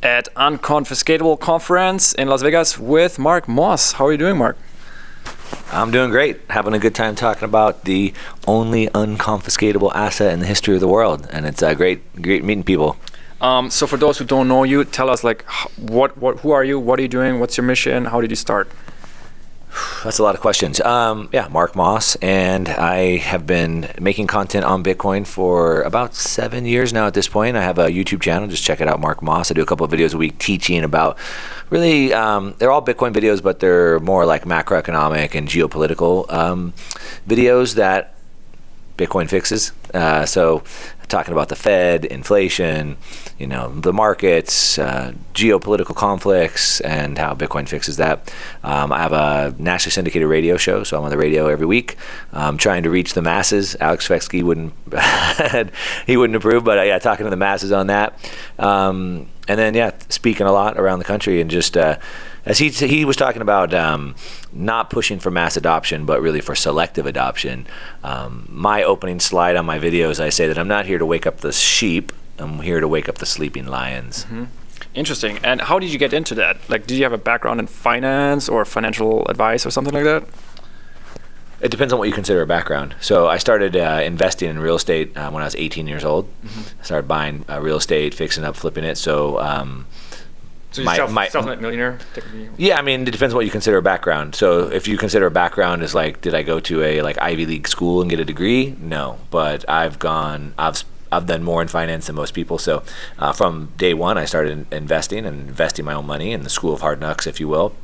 at Unconfiscatable Conference in Las Vegas with Mark Moss. How are you doing, Mark? I'm doing great. Having a good time talking about the only unconfiscatable asset in the history of the world, and it's great meeting people. So for those who don't know you, tell us who are you? What are you doing? What's your mission? How did you start? That's a lot of questions. Mark Moss, and I have been making content on Bitcoin for about 7 years now at this point. I have a YouTube channel. Just check it out, Mark Moss. I do a couple of videos a week teaching about really, they're all Bitcoin videos, but they're more like macroeconomic and geopolitical videos that Bitcoin fixes. So talking about the Fed, inflation, the markets, geopolitical conflicts, and how Bitcoin fixes that. I have a nationally syndicated radio show, so I'm on the radio every week, trying to reach the masses. Alex Svetsky wouldn't approve, but talking to the masses on that. And then speaking a lot around the country, and just as he was talking about not pushing for mass adoption, but really for selective adoption. My opening slide on my videos, I say that I'm not here to wake up the sheep. I'm here to wake up the sleeping lions. Mm-hmm. Interesting. And how did you get into that? Like, did you have a background in finance or financial advice or something like that? It depends on what you consider a background. So I started investing in real estate when I was 18 years old. Mm-hmm. I started buying real estate, fixing up, flipping it. So you're self-made millionaire? Yeah, I mean, it depends on what you consider a background. So if you consider a background as like, did I go to a Ivy League school and get a degree? No, but I've done more in finance than most people. So from day one, I started investing my own money in the school of hard knocks, if you will.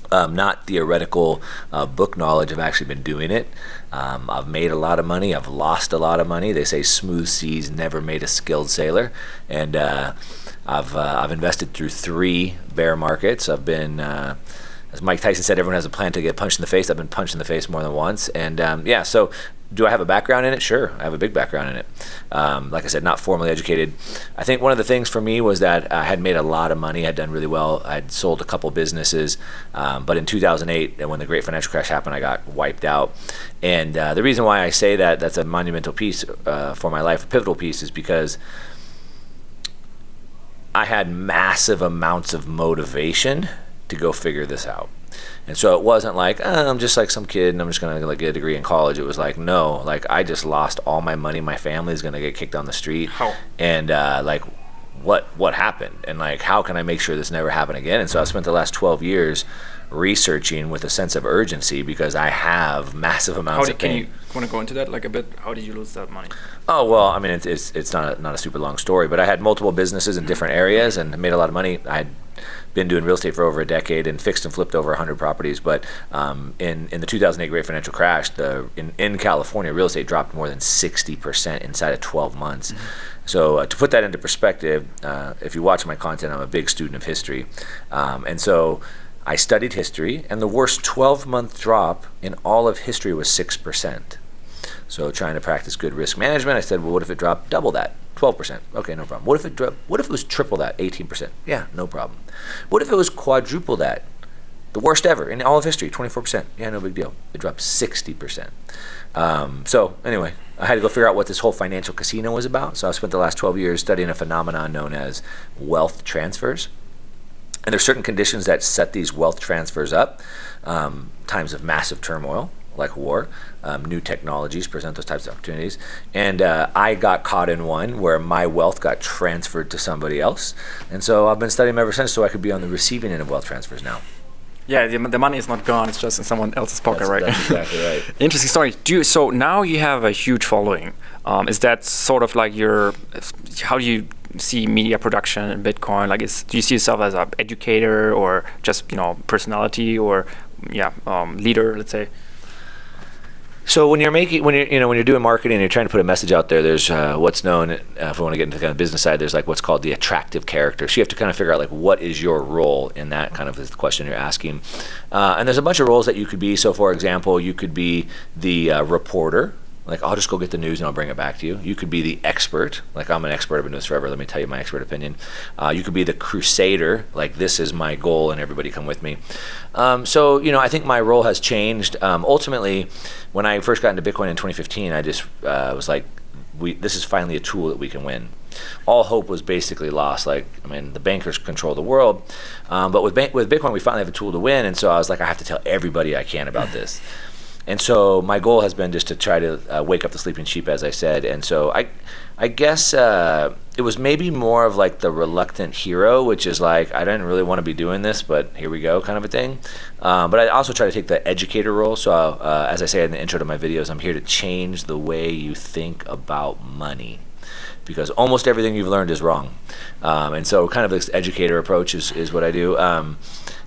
Not theoretical book knowledge. I've actually been doing it. I've made a lot of money. I've lost a lot of money. They say smooth seas never made a skilled sailor. And I've invested through 3 bear markets. I've been, as Mike Tyson said, everyone has a plan to get punched in the face. I've been punched in the face more than once. And so do I have a background in it? Sure, I have a big background in it. Like I said, not formally educated. I think one of the things for me was that I had made a lot of money. I'd done really well. I'd sold a couple businesses. But in 2008, when the great financial crash happened, I got wiped out. And the reason why I say that that's a monumental piece for my life, a pivotal piece, is because I had massive amounts of motivation to go figure this out. And so it wasn't like, I'm just like some kid and I'm just going to get a degree in college. It was like, no, like I just lost all my money. My family's going to get kicked on the street. How? And what happened? And like, how can I make sure this never happen again? And so I spent the last 12 years researching with a sense of urgency because I have massive amounts of pain. Can you want to go into that like a bit? How did you lose that money? Oh, well, I mean, it's not a super long story, but I had multiple businesses in different areas and made a lot of money. I had been doing real estate for over a decade and fixed and flipped over 100 properties. But in the 2008 great financial crash, in California, real estate dropped more than 60% inside of 12 months. Mm-hmm. So to put that into perspective, if you watch my content, I'm a big student of history. And so I studied history, and the worst 12-month drop in all of history was 6%. So trying to practice good risk management, I said, well, what if it dropped double that? 12%. Okay, no problem. What if it was triple that? 18%. Yeah, no problem. What if it was quadruple that? The worst ever in all of history, 24%. Yeah, no big deal. It dropped 60%. So anyway, I had to go figure out what this whole financial casino was about. So I spent the last 12 years studying a phenomenon known as wealth transfers. And there's certain conditions that set these wealth transfers up. Times of massive turmoil, like war. New technologies present those types of opportunities. And I got caught in one where my wealth got transferred to somebody else. And so I've been studying them ever since so I could be on the receiving end of wealth transfers now. Yeah, the money is not gone. It's just in someone else's pocket, right? That's exactly right. Interesting story. So now you have a huge following. Is that sort of like how do you see media production in Bitcoin? Like, do you see yourself as an educator or just, personality or, leader, let's say? So when you're doing marketing and you're trying to put a message out there, there's what's known, if we want to get into the kind of business side, there's like what's called the attractive character. So you have to kind of figure out like what is your role in that kind of is the question you're asking. And there's a bunch of roles that you could be. So for example, you could be the reporter. Like, I'll just go get the news and I'll bring it back to you. You could be the expert. Like, I'm an expert. I've been doing this forever. Let me tell you my expert opinion. You could be the crusader. Like, this is my goal and everybody come with me. So, I think my role has changed. Ultimately, when I first got into Bitcoin in 2015, I just was like, this is finally a tool that we can win. all hope was basically lost. Like, I mean, the bankers control the world, but with Bitcoin, we finally have a tool to win. And so I was like, I have to tell everybody I can about this. And so my goal has been just to try to wake up the sleeping sheep, as I said. And so I guess it was maybe more of like the reluctant hero, which is like, I didn't really want to be doing this, but here we go, kind of a thing. But I also try to take the educator role. So as I say in the intro to my videos, I'm here to change the way you think about money, because almost everything you've learned is wrong. And so kind of this educator approach is what I do. I'm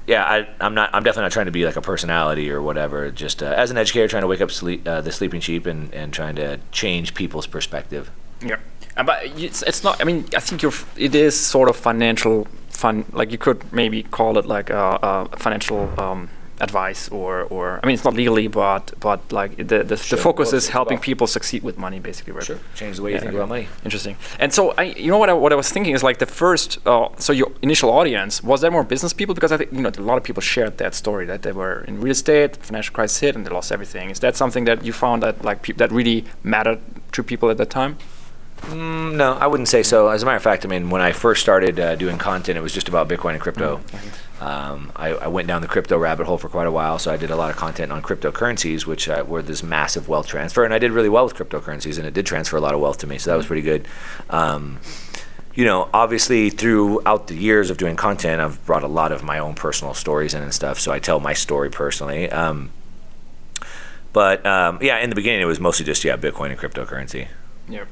definitely not trying to be like a personality or whatever. Just as an educator, trying to wake up the sleeping sheep and trying to change people's perspective. Yeah, but it's not. I mean, I think it is sort of financial fun. Like you could maybe call it like a financial advice, or I mean, it's not legally, but like the focus is helping people succeed with money, basically, right? Sure. Change the way you think about money. Interesting. And so what I was thinking is like the first. So your initial audience, was that more business people? Because I think a lot of people shared that story, that they were in real estate, financial crisis hit, and they lost everything. Is that something that you found that like that really mattered to people at that time? No, I wouldn't say so. As a matter of fact, I mean, when I first started doing content, it was just about Bitcoin and crypto. I went down the crypto rabbit hole for quite a while, so I did a lot of content on cryptocurrencies, which were this massive wealth transfer, and I did really well with cryptocurrencies, and it did transfer a lot of wealth to me, so that was pretty good. Obviously throughout the years of doing content, I've brought a lot of my own personal stories in and stuff, so I tell my story personally. But in the beginning, it was mostly just Bitcoin and cryptocurrency. Yeah.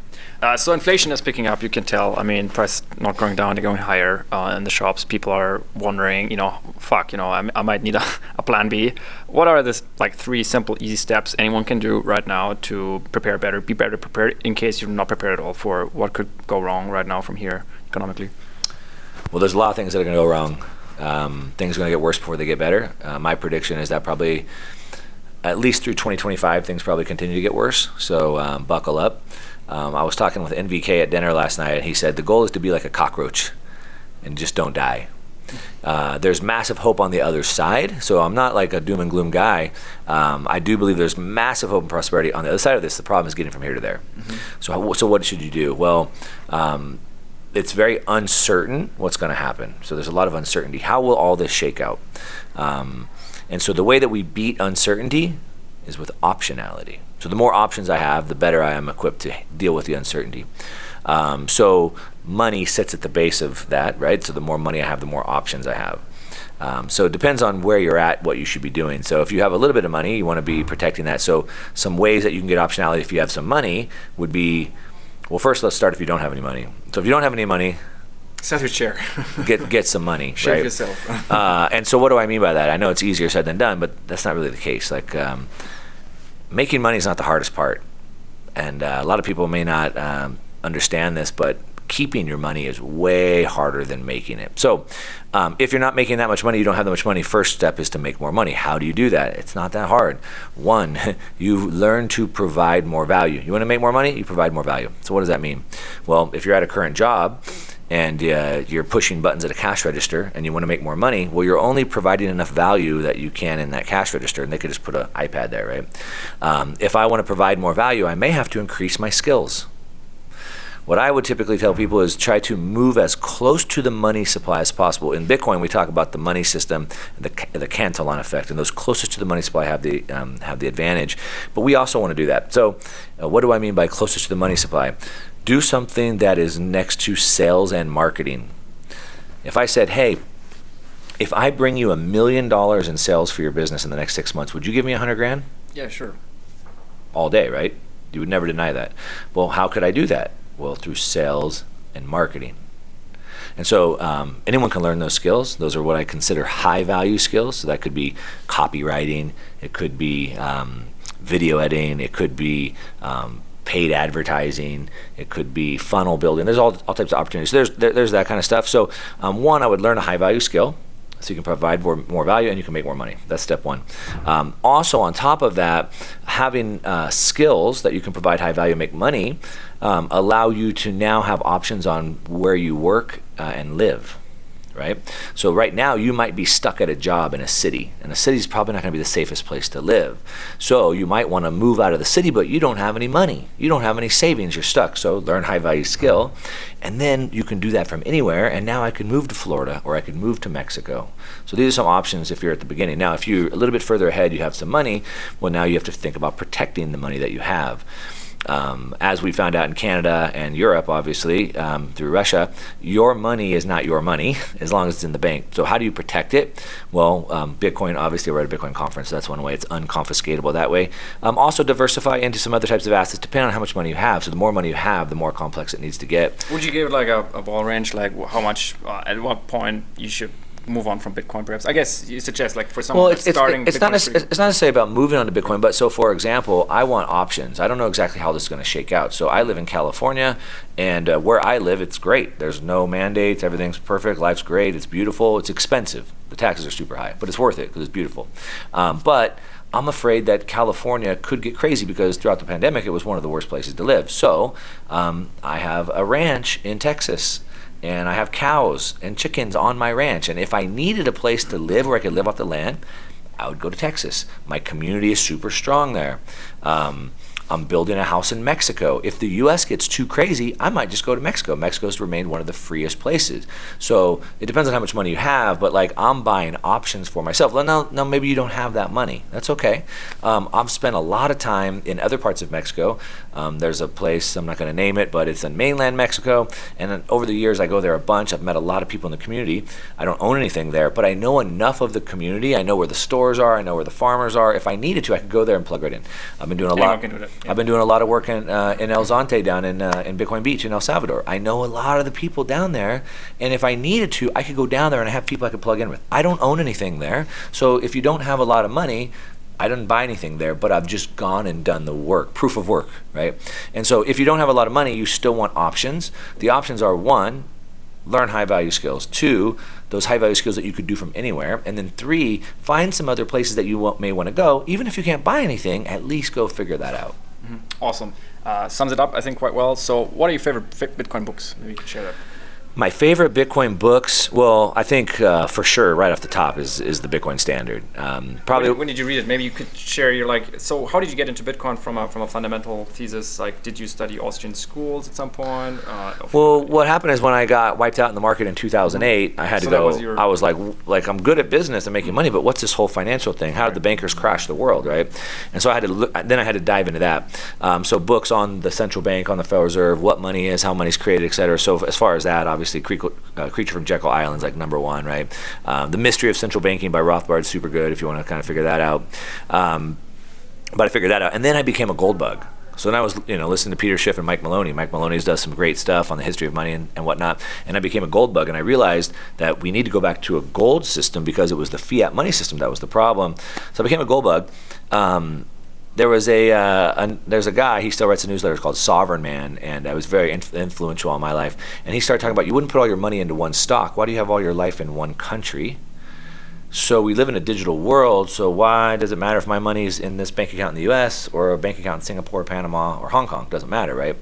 So inflation is picking up. You can tell. I mean, price not going down; they're going higher in the shops. People are wondering, I might need a plan B. What are the like 3 simple, easy steps anyone can do right now to prepare better, be better prepared in case you're not prepared at all for what could go wrong right now from here economically? Well, there's a lot of things that are going to go wrong. Things are going to get worse before they get better. My prediction is that probably at least through 2025, things probably continue to get worse. So buckle up. I was talking with NVK at dinner last night, and he said the goal is to be like a cockroach and just don't die. There's massive hope on the other side, so I'm not like a doom and gloom guy. I do believe there's massive hope and prosperity on the other side of this. The problem is getting from here to there. Mm-hmm. So what should you do? Well, it's very uncertain what's going to happen. So there's a lot of uncertainty. How will all this shake out? And so the way that we beat uncertainty is with optionality. So the more options I have, the better I am equipped to deal with the uncertainty. So money sits at the base of that, right? So the more money I have, the more options I have. So it depends on where you're at, what you should be doing. So if you have a little bit of money, you want to be protecting that. So some ways that you can get optionality if you have some money would be, well, first let's start if you don't have any money. So if you don't have any money, sell your chair. get some money, Shave right? yourself. And so what do I mean by that? I know it's easier said than done, but that's not really the case. Like making money is not the hardest part. And a lot of people may not understand this, but keeping your money is way harder than making it. So if you're not making that much money, you don't have that much money, first step is to make more money. How do you do that? It's not that hard. One, you learn to provide more value. You want to make more money? You provide more value. So what does that mean? Well, if you're at a current job and you're pushing buttons at a cash register and you want to make more money, well, you're only providing enough value that you can in that cash register, and they could just put an iPad there, right? If I want to provide more value, I may have to increase my skills. What I would typically tell people is try to move as close to the money supply as possible. In Bitcoin, we talk about the money system, the Cantillon effect, and those closest to the money supply have the advantage. But we also want to do that. So what do I mean by closest to the money supply? Do something that is next to sales and marketing. If I said, hey, if I bring you $1 million in sales for your business in the next 6 months, would you give me 100 grand? Yeah, sure. All day, right? You would never deny that. Well, how could I do that? Well, through sales and marketing. And so anyone can learn those skills. Those are what I consider high value skills. So that could be copywriting, it could be video editing, it could be paid advertising, it could be funnel building. There's all types of opportunities. There's that kind of stuff. So one, I would learn a high value skill so you can provide more value and you can make more money. That's step one. Also on top of that, having skills that you can provide high value and make money allow you to now have options on where you work and live. right? So right now you might be stuck at a job in a city, and a city is probably not going to be the safest place to live. So you might want to move out of the city, but you don't have any money. You don't have any savings. You're stuck. So learn high value skill, and then you can do that from anywhere. And now I can move to Florida, or I could move to Mexico. So these are some options if you're at the beginning. Now, if you're a little bit further ahead, you have some money. Well, now you have to think about protecting the money that you have. As we found out in Canada and Europe, obviously, through Russia, your money is not your money as long as it's in the bank. So how do you protect it? Well, Bitcoin, obviously we're at a Bitcoin conference, so that's one way. It's unconfiscatable that way. Also diversify into some other types of assets depending on how much money you have. So the more money you have, the more complex it needs to get. Would you give like a ball range, like how much, at what point you should move on from Bitcoin, perhaps? I guess you suggest, like, for someone that's starting. It's not necessarily about moving on to Bitcoin, but so for example, I want options. I don't know exactly how this is going to shake out. So I live in California, and where I live, it's great. There's no mandates. Everything's perfect. Life's great. It's beautiful. It's expensive. The taxes are super high, but it's worth it because it's beautiful. But I'm afraid that California could get crazy because throughout the pandemic, it was one of the worst places to live. So I have a ranch in Texas, and I have cows and chickens on my ranch. And if I needed a place to live where I could live off the land, I would go to Texas. My community is super strong there. I'm building a house in Mexico. If the U.S. gets too crazy, I might just go to Mexico. Mexico's remained one of the freest places. So it depends on how much money you have, but like I'm buying options for myself. Well, now maybe you don't have that money. That's okay. I've spent a lot of time in other parts of Mexico. There's a place, I'm not going to name it, but it's in mainland Mexico. And then over the years, I go there a bunch. I've met a lot of people in the community. I don't own anything there, but I know enough of the community. I know where the stores are. I know where the farmers are. If I needed to, I could go there and plug right in. I've been doing a lot. Yeah. I've been doing a lot of work in El Zonte down in Bitcoin Beach in El Salvador. I know a lot of the people down there, and if I needed to, I could go down there and I have people I could plug in with. I don't own anything there, so if you don't have a lot of money, I didn't buy anything there, but I've just gone and done the work, proof of work, right? And so if you don't have a lot of money, you still want options. The options are, one, learn high value skills. Two, those high value skills that you could do from anywhere. And then three, find some other places that you may want to go. Even if you can't buy anything, at least go figure that out. Mm-hmm. Awesome. Sums it up, I think, quite well. So what are your favorite Bitcoin books? Maybe you could share that. My favorite Bitcoin books, well, I think for sure, right off the top is the Bitcoin Standard. Probably. When did you read it? Maybe you could share your So, how did you get into Bitcoin from a fundamental thesis? Like, did you study Austrian schools at some point? Well, what happened is when I got wiped out in the market in 2008, I had to go. I was like, I'm good at business and making money, but what's this whole financial thing? How did the bankers crash the world, right? And so I had to look. Then I had to dive into that. So books on the central bank, on the Federal Reserve, what money is, how money's created, et cetera. So as far as that, obviously. Creature from Jekyll Island is like number one, right? The Mystery of Central Banking by Rothbard is super good if you want to kind of figure that out. But I figured that out, and then I became a gold bug. So then I was, listening to Peter Schiff and Mike Maloney. Mike Maloney does some great stuff on the history of money and whatnot. And I became a gold bug, and I realized that we need to go back to a gold system because it was the fiat money system that was the problem. So I became a gold bug. There's a guy, he still writes a newsletter called Sovereign Man, and it was very influential in my life. And he started talking about, you wouldn't put all your money into one stock. Why do you have all your life in one country? So we live in a digital world, so why does it matter if my money's in this bank account in the US or a bank account in Singapore, Panama, or Hong Kong? Doesn't matter, right?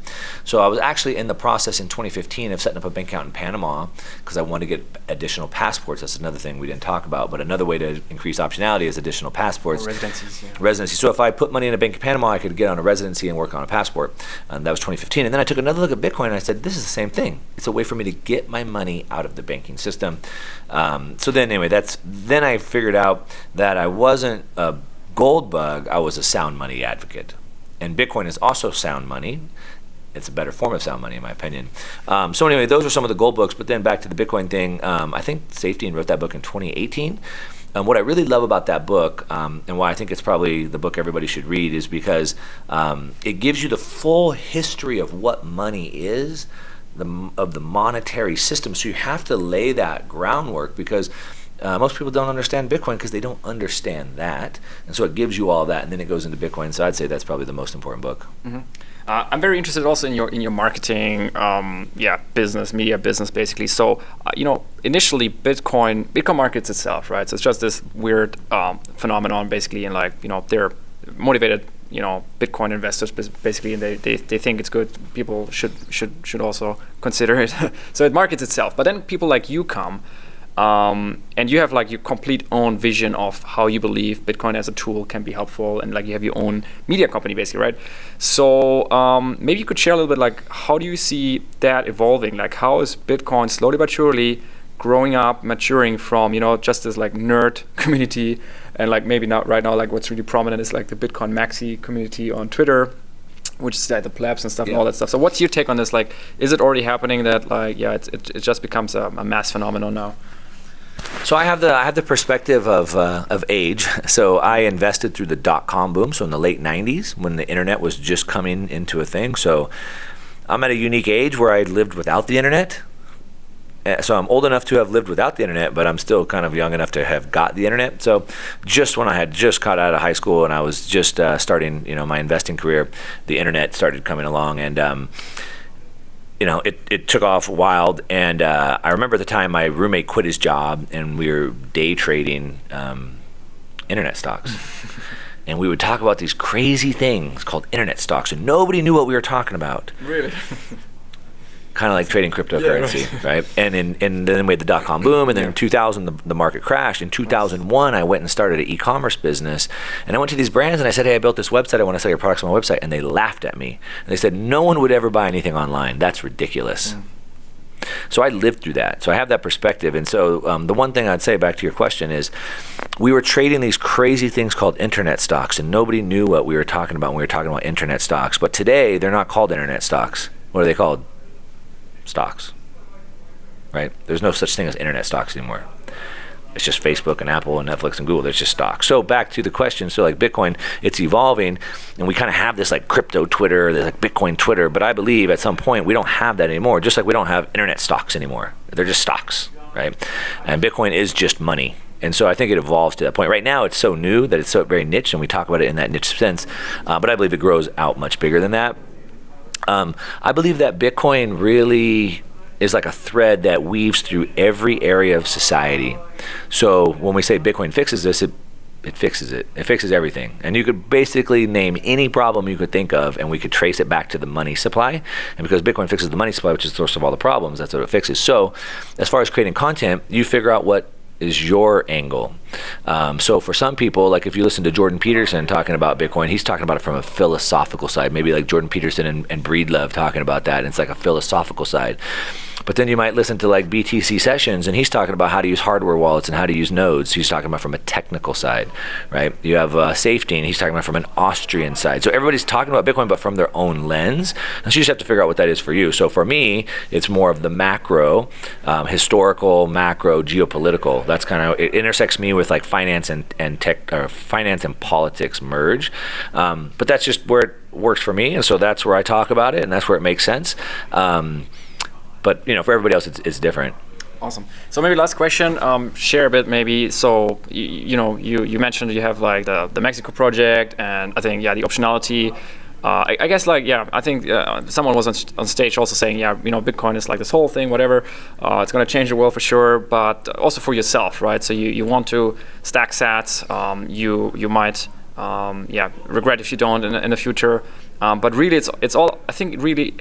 So I was actually in the process in 2015 of setting up a bank account in Panama because I wanted to get additional passports. That's another thing we didn't talk about, but another way to increase optionality is additional passports. Or residencies, yeah. Residency. So if I put money in a bank in Panama, I could get on a residency and work on a passport. And that was 2015. And then I took another look at Bitcoin and I said, this is the same thing. It's a way for me to get my money out of the banking system. So then anyway, then I figured out that I wasn't a gold bug, I was a sound money advocate. And Bitcoin is also sound money. It's a better form of sound money, in my opinion. So anyway, those are some of the gold books. But then back to the Bitcoin thing, I think Safety wrote that book in 2018. What I really love about that book, and why I think it's probably the book everybody should read, is because it gives you the full history of what money is, of the monetary system. So you have to lay that groundwork because most people don't understand Bitcoin because they don't understand that. And so it gives you all that, and then it goes into Bitcoin. So I'd say that's probably the most important book. Mm-hmm. I'm very interested also in your marketing, business, media business, basically. So, initially Bitcoin markets itself, right? So it's just this weird phenomenon, basically, and they're motivated, Bitcoin investors, basically, and they think it's good. People should also consider it. So it markets itself. But then people like you come, And you have like your complete own vision of how you believe Bitcoin as a tool can be helpful, and like you have your own media company basically, right? So maybe you could share a little bit like how do you see that evolving? Like how is Bitcoin slowly but surely growing up, maturing from, you know, just this like nerd community, and like maybe not right now, like what's really prominent is like the Bitcoin Maxi community on Twitter, which is like the plebs and stuff and all that stuff. So what's your take on this? Like, is it already happening that like, yeah, it just becomes a mass phenomenon now? So I have the perspective of age. So I invested through the dot-com boom. So in the late 90s, when the internet was just coming into a thing. So I'm at a unique age where I lived without the internet. So I'm old enough to have lived without the internet, but I'm still kind of young enough to have got the internet. So just when I had just got out of high school and I was just starting, you know, my investing career, the internet started coming along, and you know, it took off wild. And I remember the time my roommate quit his job and we were day trading internet stocks. And we would talk about these crazy things called internet stocks, and nobody knew what we were talking about. Really? Kind of like trading cryptocurrency, right? And then we had the dot-com boom, and then in 2000 the market crashed. In 2001, I went and started an e-commerce business, and I went to these brands and I said, "Hey, I built this website. I want to sell your products on my website." And they laughed at me. And they said, "No one would ever buy anything online. That's ridiculous." So I lived through that. So I have that perspective. And so the one thing I'd say back to your question is we were trading these crazy things called internet stocks, and nobody knew what we were talking about when we were talking about internet stocks. But today, they're not called internet stocks. What are they called? Stocks, right? There's no such thing as internet stocks anymore. It's just Facebook and Apple and Netflix and Google. There's just stocks. So back to the question. So like Bitcoin, it's evolving, and we kind of have this like crypto Twitter, there's like Bitcoin Twitter, but I believe at some point we don't have that anymore. Just like we don't have internet stocks anymore. They're just stocks, right? And Bitcoin is just money. And so I think it evolves to that point. Right now, it's so new that it's so very niche, and we talk about it in that niche sense. But I believe it grows out much bigger than that. I believe that Bitcoin really is like a thread that weaves through every area of society. So when we say Bitcoin fixes this, it fixes it. It fixes everything. And you could basically name any problem you could think of, and we could trace it back to the money supply. And because Bitcoin fixes the money supply, which is the source of all the problems, that's what it fixes. So as far as creating content, you figure out what is your angle. So for some people, like if you listen to Jordan Peterson talking about Bitcoin, he's talking about it from a philosophical side, maybe like Jordan Peterson and Breedlove talking about that, and it's like a philosophical side. But then you might listen to like BTC Sessions, and he's talking about how to use hardware wallets and how to use nodes. He's talking about from a technical side, right? You have Safety, and he's talking about from an Austrian side. So everybody's talking about Bitcoin, but from their own lens. And so you just have to figure out what that is for you. So for me, it's more of the macro, historical, macro, geopolitical. That's kind of, it intersects me with like finance and tech, or finance and politics merge. But that's just where it works for me. And so that's where I talk about it, and that's where it makes sense. But you know, for everybody else, it's different. Awesome. So maybe last question, share a bit maybe. So you know, you mentioned you have like the Mexico project, and I think the optionality. I guess like I think someone was on stage also saying you know, Bitcoin is like this whole thing, whatever. It's going to change the world for sure, but also for yourself, right? So you want to stack sats. You might regret if you don't in the future. But really, it's all, I think really.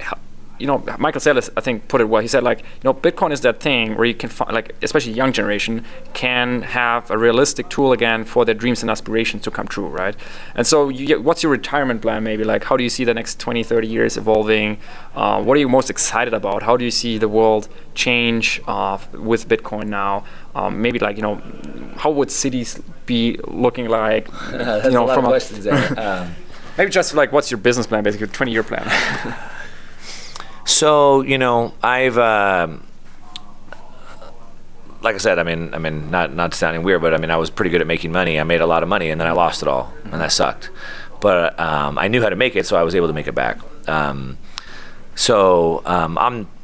You know, Michael Saylor, I think, put it well. He said, like, you know, Bitcoin is that thing where you can find, like, especially young generation, can have a realistic tool again for their dreams and aspirations to come true, right? And so, what's your retirement plan, maybe? Like, how do you see the next 20, 30 years evolving? What are you most excited about? How do you see the world change with Bitcoin now? Maybe, like, you know, how would cities be looking like? That's you know, a lot of questions there. Maybe just, like, what's your business plan, basically, 20-year plan? So, you know, I've, like I said, I mean, not sounding weird, but I mean, I was pretty good at making money. I made a lot of money, and then I lost it all, and that sucked. But I knew how to make it, so I was able to make it back. I'm,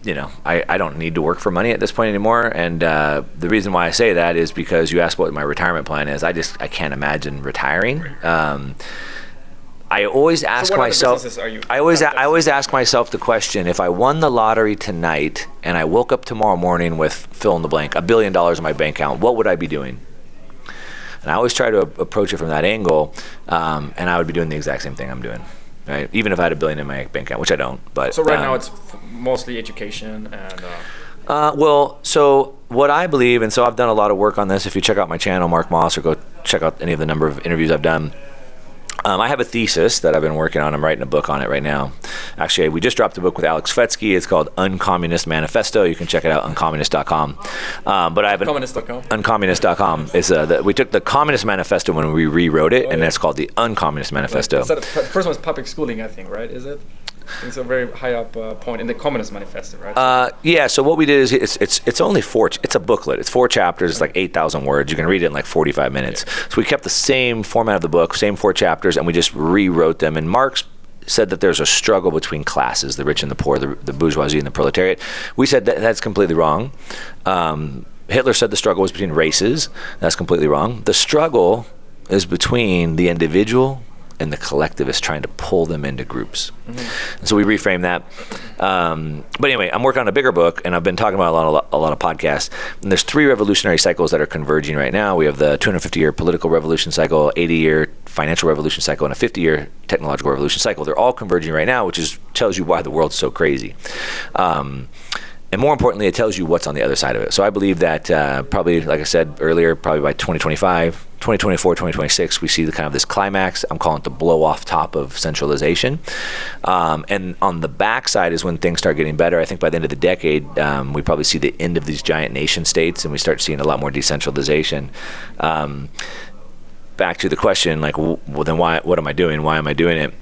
you know, I don't need to work for money at this point anymore. And the reason why I say that is because you asked what my retirement plan is. I can't imagine retiring. I always ask myself. I always ask myself the question: if I won the lottery tonight and I woke up tomorrow morning with fill in the blank, $1 billion in my bank account, what would I be doing? And I always try to approach it from that angle, and I would be doing the exact same thing I'm doing, right? Even if I had $1 billion in my bank account, which I don't. But so right now it's mostly education and. Well, so what I believe, and so I've done a lot of work on this. If you check out my channel, Mark Moss, or go check out any of the number of interviews I've done, I have a thesis that I've been working on. I'm writing a book on it right now. Actually, we just dropped a book with Alex Fetsky. It's called Uncommunist Manifesto. You can check it out, uncommunist.com. But I have Uncommunist.com. Uncommunist.com. We took the Communist Manifesto when we rewrote it, and it's called the Uncommunist Manifesto. The first one was public schooling, I think, right? Is it? It's a very high up point in the Communist Manifesto, right? Yeah. So what we did is it's only it's a booklet. It's 4 chapters. It's like 8,000 words. You can read it in like 45 minutes. Yeah. So we kept the same format of the book, same 4 chapters, and we just rewrote them. And Marx said that there's a struggle between classes, the rich and the poor, the bourgeoisie and the proletariat. We said that that's completely wrong. Hitler said the struggle was between races. That's completely wrong. The struggle is between the individual and the collectivists, trying to pull them into groups. Mm-hmm. And so we reframe that. But anyway, I'm working on a bigger book, and I've been talking about a lot of podcasts. And there's 3 revolutionary cycles that are converging right now. We have the 250-year political revolution cycle, 80-year financial revolution cycle, and a 50-year technological revolution cycle. They're all converging right now, which tells you why the world's so crazy. And more importantly, it tells you what's on the other side of it. So I believe that probably, like I said earlier, probably by 2025, 2024, 2026, we see the kind of this climax. I'm calling it the blow off top of centralization. And on the backside is when things start getting better. I think by the end of the decade, we probably see the end of these giant nation states, and we start seeing a lot more decentralization. Back to the question, like, well, then what am I doing? Why am I doing it?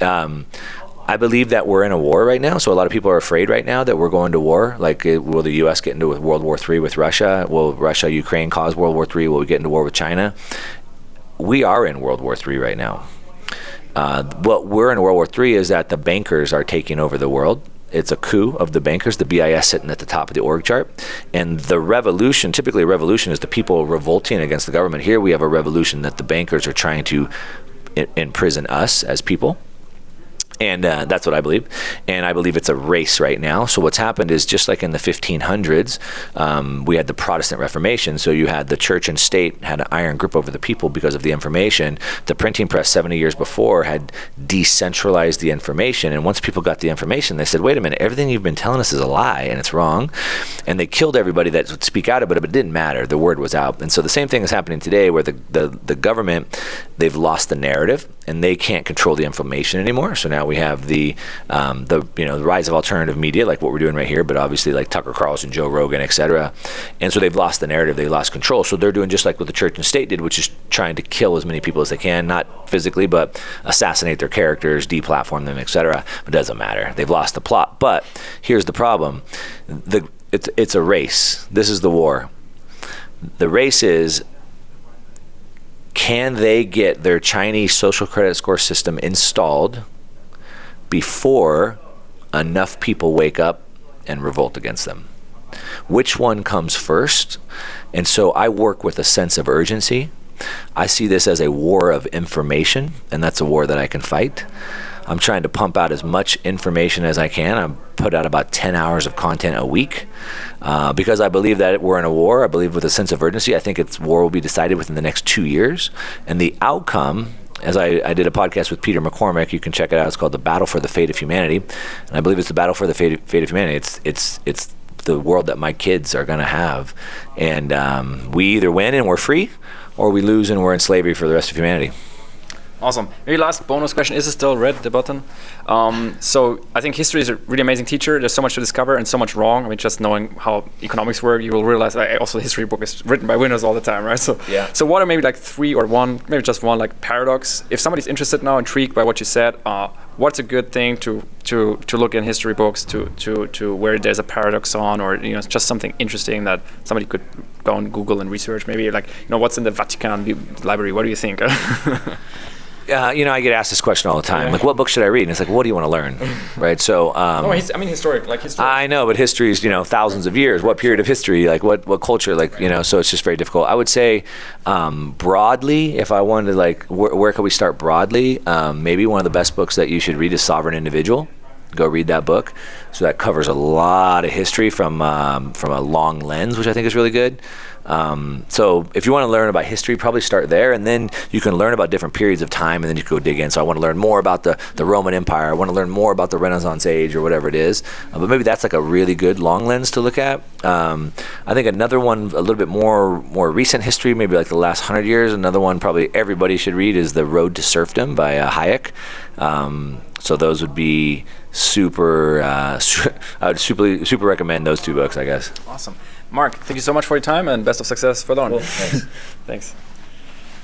I believe that we're in a war right now, so a lot of people are afraid right now that we're going to war. Like, will the U.S. get into World War III with Russia? Will Russia-Ukraine cause World War III? Will we get into war with China? We are in World War III right now. What we're in World War III is that the bankers are taking over the world. It's a coup of the bankers, the BIS sitting at the top of the org chart. And the revolution, typically a revolution is the people revolting against the government. Here we have a revolution that the bankers are trying to imprison us as people. And that's what I believe. And I believe it's a race right now. So what's happened is, just like in the 1500s, we had the Protestant Reformation. So you had the church and state had an iron grip over the people because of the information. The printing press 70 years before had decentralized the information. And once people got the information, they said, wait a minute, everything you've been telling us is a lie and it's wrong. And they killed everybody that would speak out about it, but it didn't matter. The word was out. And so the same thing is happening today, where the government, they've lost the narrative and they can't control the information anymore. So now we have the rise of alternative media, like what we're doing right here, but obviously like Tucker Carlson, Joe Rogan, etc. And so they've lost the narrative, they lost control. So they're doing just like what the church and state did, which is trying to kill as many people as they can, not physically, but assassinate their characters, deplatform them, etc. It doesn't matter. They've lost the plot. But here's the problem. It's a race. This is the war. The race is, can they get their Chinese social credit score system installed before enough people wake up and revolt against them? Which one comes first? And so I work with a sense of urgency. I see this as a war of information, and that's a war that I can fight. I'm trying to pump out as much information as I can. I put out about 10 hours of content a week because I believe that we're in a war. I believe with a sense of urgency. I think war will be decided within the next 2 years. And the outcome, as I did a podcast with Peter McCormack, you can check it out. It's called The Battle for the Fate of Humanity. And I believe it's the battle for the fate of humanity. It's the world that my kids are going to have. And we either win and we're free, or we lose and we're in slavery for the rest of humanity. Awesome. Maybe last bonus question. Is it still red, the button? So I think history is a really amazing teacher. There's so much to discover and so much wrong. I mean, just knowing how economics work, you will realize also the history book is written by winners all the time, right? So yeah. So what are maybe like 3 or 1, maybe just 1, like paradox? If somebody's interested now, intrigued by what you said, what's a good thing to look in history books to where there's a paradox on, or just something interesting that somebody could go on Google and research? Maybe like what's in the Vatican library? What do you think? I get asked this question all the time. Yeah. Like, what book should I read? And it's like, what do you want to learn, right? So, historic, like history. I know, but history is, thousands of years. What period of history? Like, what culture? Like, so it's just very difficult. I would say, broadly, if I wanted to, like, where could we start broadly? Maybe one of the best books that you should read is Sovereign Individual. go read that book. So that covers a lot of history from a long lens, which I think is really good. So if you want to learn about history, probably start there, and then you can learn about different periods of time, and then you can go dig in. So I want to learn more about the Roman Empire. I want to learn more about the Renaissance age or whatever it is. But maybe that's like a really good long lens to look at. I think another one, a little bit more recent history, maybe like the last 100 years. Another one probably everybody should read is The Road to Serfdom by Hayek. So those would be super. I would super recommend those two books, I guess. Awesome. Mark, thank you so much for your time and best of success for Dawn. Cool. Thanks. Thanks.